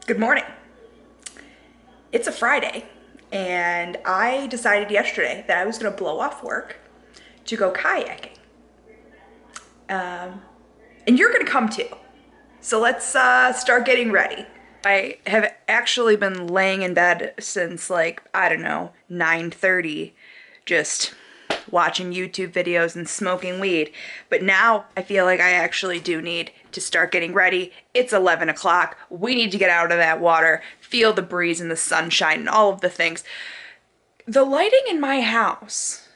Good morning. It's a Friday, and I decided yesterday that I was gonna blow off work to go kayaking. And you're gonna come too. So let's start getting ready. I have actually been laying in bed since like, I don't know, 9:30, just watching YouTube videos and smoking weed. But now I feel like I actually do need to start getting ready. It's 11 o'clock. We need to get out of that water, feel the breeze and the sunshine and all of the things. The lighting in my house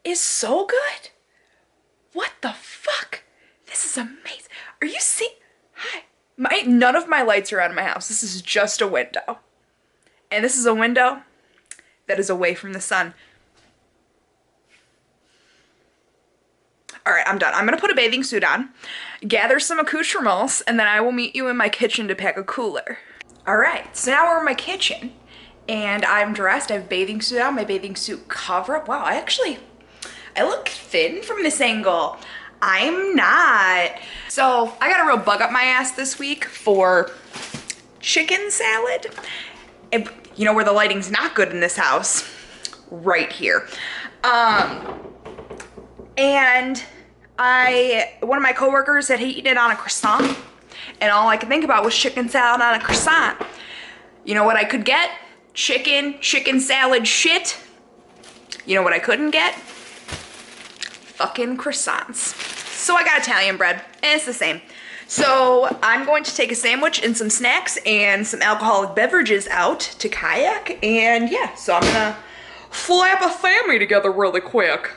is so good. What the fuck? This is amazing. Are you seeing? Hi. None of my lights are on in my house. This is just a window. And this is a window that is away from the sun. All right, I'm done. I'm gonna put a bathing suit on, gather some accoutrements, and then I will meet you in my kitchen to pack a cooler. All right, so now we're in my kitchen, and I'm dressed. I have a bathing suit on, my bathing suit cover up. Wow, I look thin from this angle. I'm not. So I got a real bug up my ass this week for chicken salad. And you know where the lighting's not good in this house? Right here. And one of my coworkers had eaten it on a croissant, and all I could think about was chicken salad on a croissant. You know what I could get? Chicken salad shit. You know what I couldn't get? Fucking croissants. So I got Italian bread, and it's the same. So I'm going to take a sandwich and some snacks and some alcoholic beverages out to kayak, and yeah, so I'm gonna flap a family together really quick.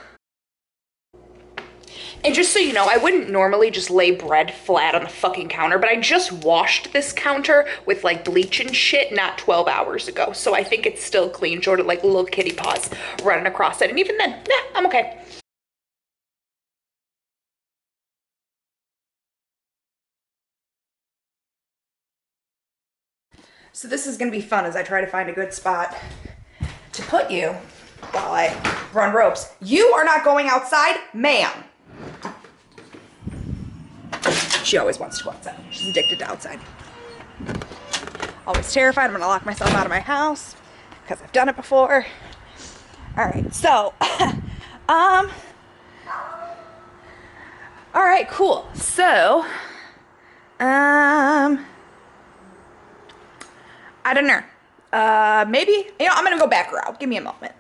And just so you know, I wouldn't normally just lay bread flat on the fucking counter, but I just washed this counter with like bleach and shit not 12 hours ago. So I think it's still clean, short of like little kitty paws running across it. And even then, nah, I'm okay. So this is gonna be fun as I try to find a good spot to put you while I run ropes. You are not going outside, ma'am. She always wants to go outside. She's addicted to outside. Always terrified I'm gonna lock myself out of my house because I've done it before. All right, so, all right, cool. So, I don't know. Maybe, you know, I'm gonna go back route. Give me a moment.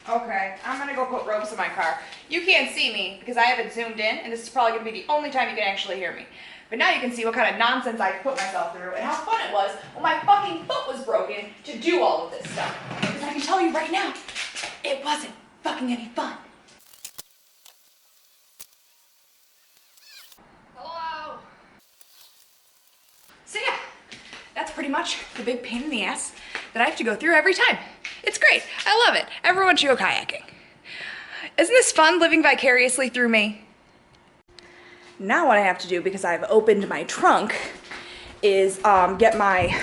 Okay, I'm gonna go put ropes in my car. You can't see me because I haven't zoomed in, and this is probably gonna be the only time you can actually hear me. But now you can see what kind of nonsense I put myself through and how fun it was when my fucking foot was broken to do all of this stuff. Because I can tell you right now, it wasn't fucking any fun. Hello? So yeah, that's pretty much the big pain in the ass that I have to go through every time. It's great. I love it. Everyone should go kayaking. Isn't this fun, living vicariously through me? Now what I have to do, because I've opened my trunk, is get my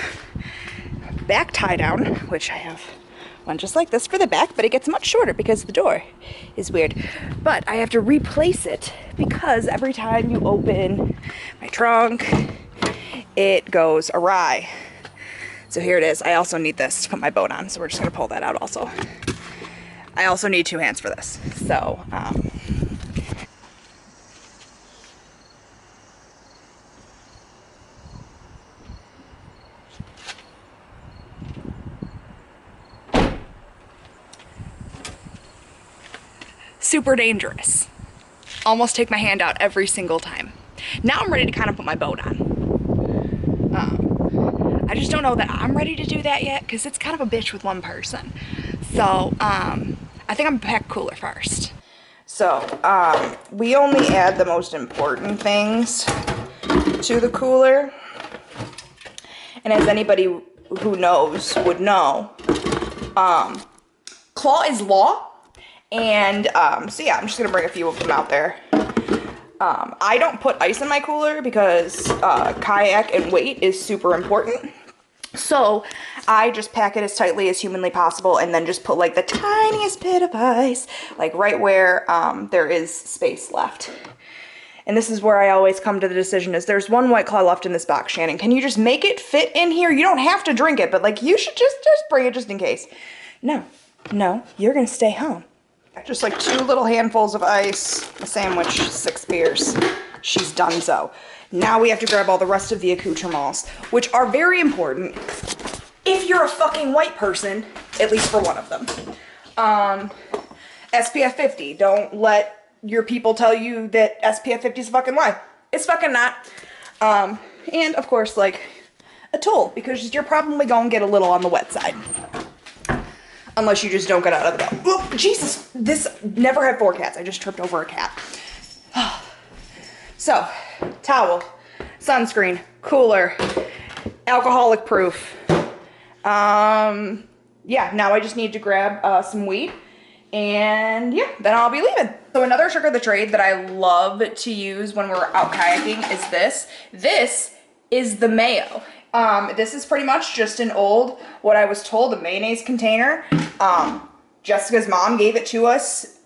back tie down, which I have one just like this for the back, but it gets much shorter because the door is weird. But I have to replace it because every time you open my trunk, it goes awry. So here it is. I also need this to put my boat on, so we're just gonna pull that out also. I also need 2 hands for this, so. Super dangerous. Almost take my hand out every single time. Now I'm ready to kind of put my boat on. I just don't know that I'm ready to do that yet because it's kind of a bitch with one person. So I think I'm gonna pack a cooler first. So we only add the most important things to the cooler. And as anybody who knows would know, claw is law. And so yeah, I'm just gonna bring a few of them out there. I don't put ice in my cooler because kayak and weight is super important. So I just pack it as tightly as humanly possible and then just put like the tiniest bit of ice, like right where there is space left. and this is where I always come to the decision, is there's one White Claw left in this box, Shannon. Can you just make it fit in here? You don't have to drink it, but like you should just bring it just in case. No, you're gonna stay home. Just like 2 little handfuls of ice, a sandwich, 6 beers. She's done so. Now we have to grab all the rest of the accoutrements, which are very important if you're a fucking white person, at least for one of them. SPF 50. Don't let your people tell you that SPF 50 is a fucking lie. It's fucking not. And of course, like a tool, because you're probably gonna get a little on the wet side. Unless you just don't get out of the boat. Oh, Jesus, this never had 4 cats. I just tripped over a cat. So, towel, sunscreen, cooler, alcoholic proof. Yeah, now I just need to grab some weed. And yeah, then I'll be leaving. So another trick of the trade that I love to use when we're out kayaking is this. This is the mayo. This is pretty much just an old, what I was told, a mayonnaise container. Jessica's mom gave it to us,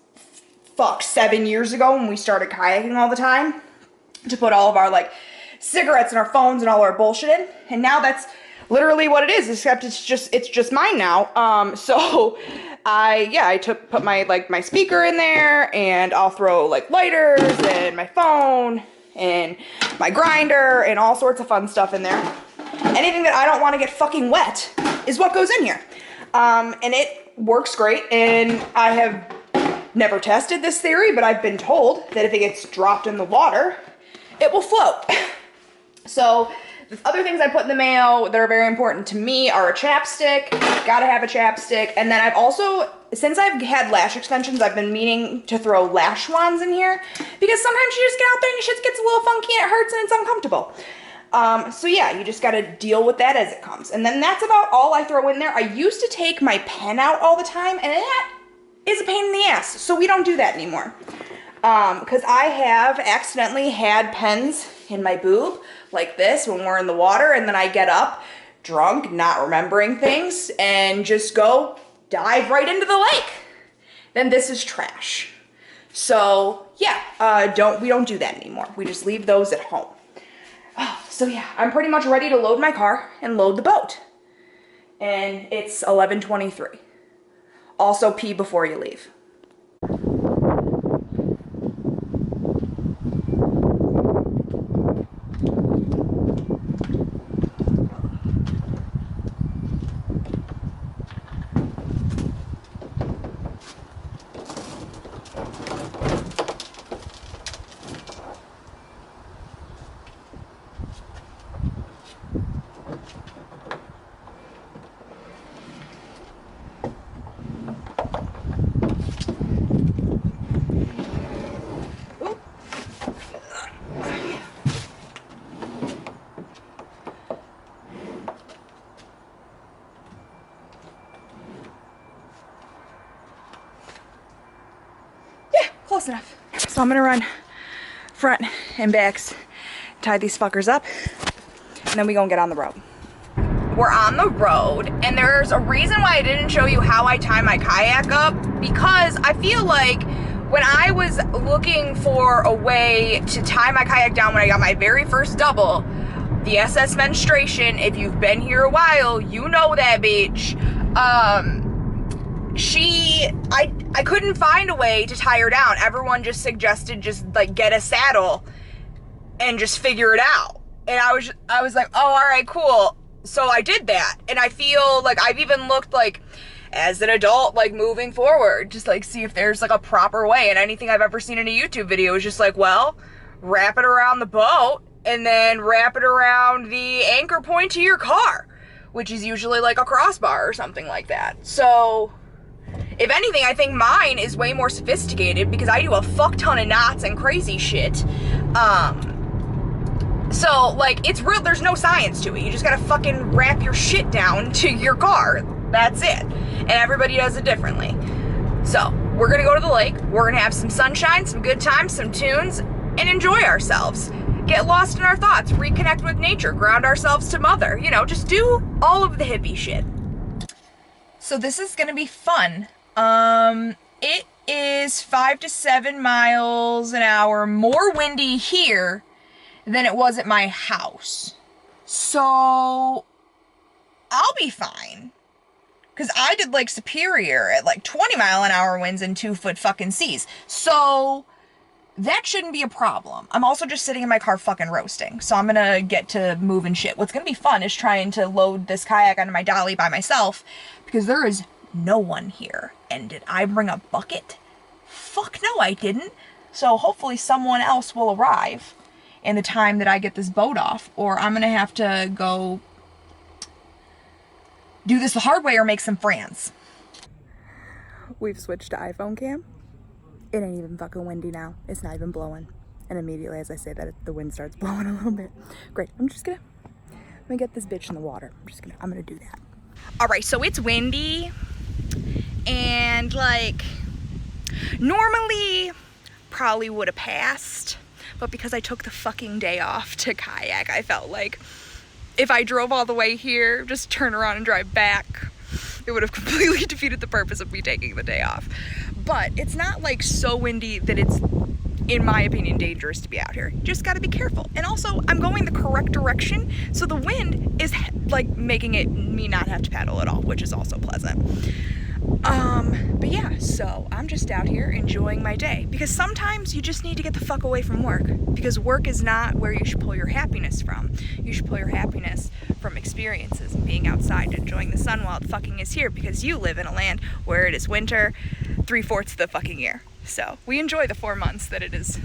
7 years ago when we started kayaking all the time, to put all of our like cigarettes and our phones and all our bullshit in. And now that's literally what it is, except it's just mine now. So I put my speaker in there, and I'll throw like lighters and my phone and my grinder and all sorts of fun stuff in there. Anything that I don't want to get fucking wet is what goes in here. And it works great, and I have never tested this theory, but I've been told that if it gets dropped in the water, it will float. So the other things I put in the mayo that are very important to me are a chapstick. Gotta have a chapstick. And then I've also, since I've had lash extensions, I've been meaning to throw lash wands in here, because sometimes you just get out there and your shit gets a little funky and it hurts and it's uncomfortable. So yeah, you just gotta deal with that as it comes. And then that's about all I throw in there. I used to take my pen out all the time, and that is a pain in the ass. So we don't do that anymore. Because I have accidentally had pens in my boob like this when we're in the water, and then I get up drunk, not remembering things, and just go dive right into the lake. Then this is trash. So yeah, we don't do that anymore. We just leave those at home. So yeah, I'm pretty much ready to load my car and load the boat. And it's 11:23. Also pee before you leave. Close enough. So I'm gonna run front and backs, tie these fuckers up, and then we gonna get on the road. We're on the road, and there's a reason why I didn't show you how I tie my kayak up, because I feel like when I was looking for a way to tie my kayak down when I got my very first double, the SS menstruation, if you've been here a while, you know that bitch. I couldn't find a way to tie her down. Everyone just suggested just like get a saddle and just figure it out. And I was like, oh, all right, cool. So I did that. And I feel like I've even looked like as an adult, like moving forward, just like see if there's like a proper way. And anything I've ever seen in a YouTube video is just like, well, wrap it around the boat and then wrap it around the anchor point to your car, which is usually like a crossbar or something like that. So if anything, I think mine is way more sophisticated because I do a fuck ton of knots and crazy shit. So like it's real, there's no science to it. You just gotta fucking wrap your shit down to your car. That's it. And everybody does it differently. So we're gonna go to the lake, we're gonna have some sunshine, some good times, some tunes, and enjoy ourselves. Get lost in our thoughts, reconnect with nature, ground ourselves to mother, you know, just do all of the hippie shit. So this is gonna be fun. It is 5 to 7 miles an hour more windy here than it was at my house. So I'll be fine. Because I did Lake Superior at like 20 mile an hour winds and 2-foot fucking seas. So that shouldn't be a problem. I'm also just sitting in my car fucking roasting. So I'm gonna get to moving shit. What's gonna be fun is trying to load this kayak onto my dolly by myself because there is no one here. And did I bring a bucket? Fuck no, I didn't. So hopefully someone else will arrive in the time that I get this boat off, or I'm gonna have to go do this the hard way or make some friends. We've switched to iPhone cam. It ain't even fucking windy now. It's not even blowing. And immediately as I say that, the wind starts blowing a little bit. Great, I'm gonna get this bitch in the water. I'm gonna do that. All right, so it's windy and like normally probably would have passed, but because I took the fucking day off to kayak, I felt like if I drove all the way here, just turn around and drive back, it would have completely defeated the purpose of me taking the day off. But it's not like so windy that it's, in my opinion, dangerous to be out here. Just gotta be careful. And also, I'm going the correct direction, so the wind is like making me not have to paddle at all, which is also pleasant. But yeah, so I'm just out here enjoying my day because sometimes you just need to get the fuck away from work because work is not where you should pull your happiness from. You should pull your happiness from experiences and being outside, enjoying the sun while it fucking is here because you live in a land where it is winter 3/4 of the fucking year. So we enjoy the 4 months that it is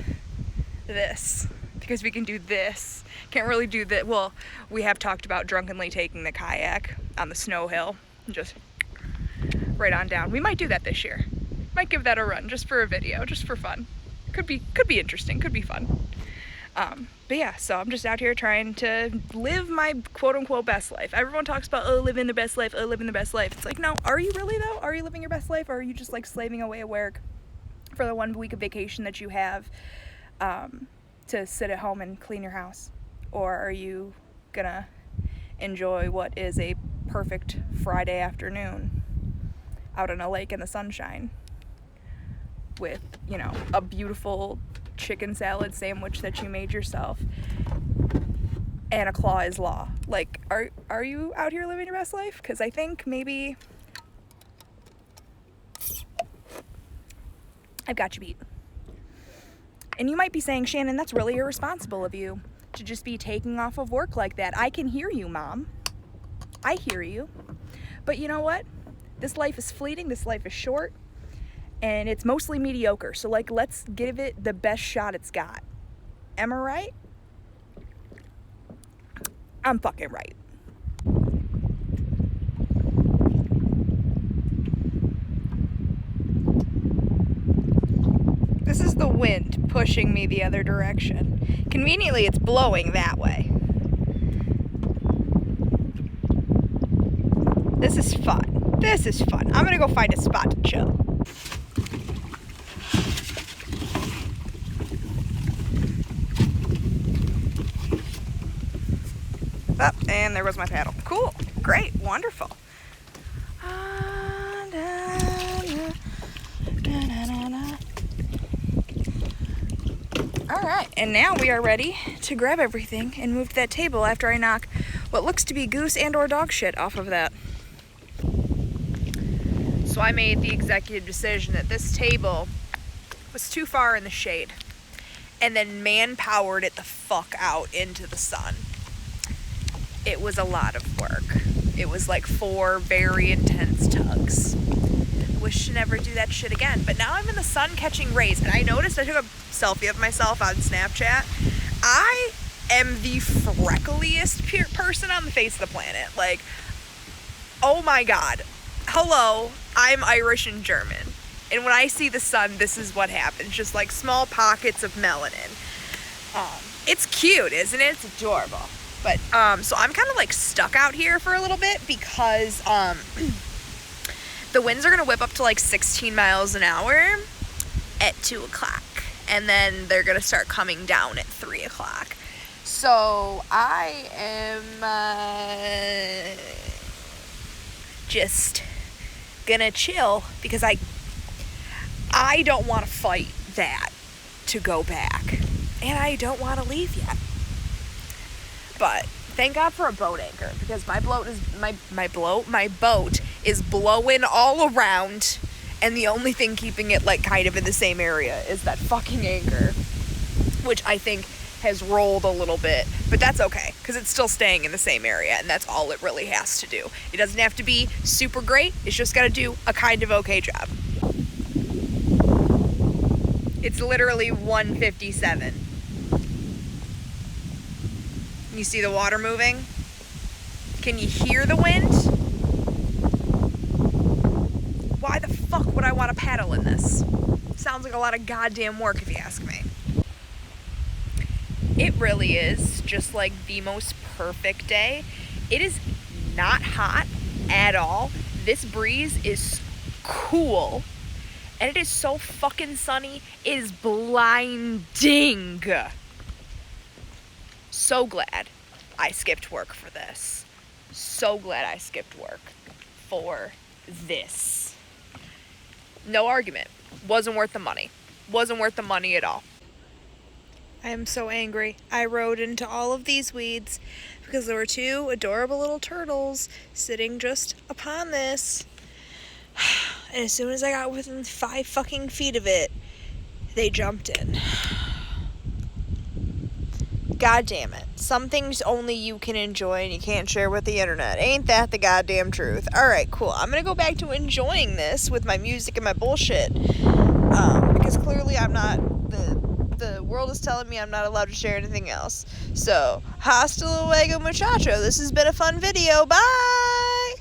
this because we can do this. Can't really do that. Well, we have talked about drunkenly taking the kayak on the snow hill and just right on down. We might do that this year. Might give that a run just for a video, just for fun. Could be interesting, could be fun. But yeah, so I'm just out here trying to live my quote-unquote best life. Everyone talks about, oh, living the best life, oh, living the best life. It's like, no, are you really though? Are you living your best life? Or are you just like slaving away at work for the 1 week of vacation that you have to sit at home and clean your house? Or are you gonna enjoy what is a perfect Friday afternoon out on a lake in the sunshine with, you know, a beautiful chicken salad sandwich that you made yourself and a claw is law? Like, are you out here living your best life? Because I think maybe I've got you beat. And you might be saying, Shannon, that's really irresponsible of you to just be taking off of work like that. I can hear you, Mom. I hear you. But you know what? This life is fleeting, this life is short, and it's mostly mediocre. So like, let's give it the best shot it's got. Am I right? I'm fucking right. This is the wind pushing me the other direction. Conveniently, it's blowing that way. This is fun. This is fun. I'm gonna go find a spot to chill. Oh, and there was my paddle. Cool. Great. Wonderful. Alright, and now we are ready to grab everything and move to that table after I knock what looks to be goose and or dog shit off of that. So I made the executive decision that this table was too far in the shade and then man-powered it the fuck out into the sun. It was a lot of work. It was like 4 very intense tugs. Wish to never do that shit again. But now I'm in the sun catching rays, and I noticed I took a selfie of myself on Snapchat. I am the freckliest person on the face of the planet. Like, oh my God. Hello, I'm Irish and German. And when I see the sun, this is what happens. Just like small pockets of melanin. It's cute, isn't it? It's adorable. But, so I'm kind of like stuck out here for a little bit because, the winds are going to whip up to like 16 miles an hour at 2 o'clock. And then they're going to start coming down at 3 o'clock. So I am just gonna chill because I I don't want to fight that to go back. And I don't want to leave yet. But thank God for a boat anchor, because my boat is blowing all around, and the only thing keeping it like kind of in the same area is that fucking anchor, which I think has rolled a little bit, but that's okay, because it's still staying in the same area, and that's all it really has to do. It doesn't have to be super great, it's just got to do a kind of okay job. It's literally 1:57. You see the water moving? Can you hear the wind? Why the fuck would I want to paddle in this? Sounds like a lot of goddamn work if you ask me. It really is just like the most perfect day. It is not hot at all. This breeze is cool. And it is so fucking sunny. It is blinding. So glad I skipped work for this. So glad I skipped work for this. No argument. Wasn't worth the money. Wasn't worth the money at all. I am so angry. I rode into all of these weeds because there were two adorable little turtles sitting just upon this. And as soon as I got within 5 fucking feet of it, they jumped in. God damn it. Some things only you can enjoy and you can't share with the internet. Ain't that the goddamn truth? Alright, cool. I'm gonna go back to enjoying this with my music and my bullshit. Because clearly I'm not... The world is telling me I'm not allowed to share anything else. So, hasta luego muchacho. This has been a fun video. Bye!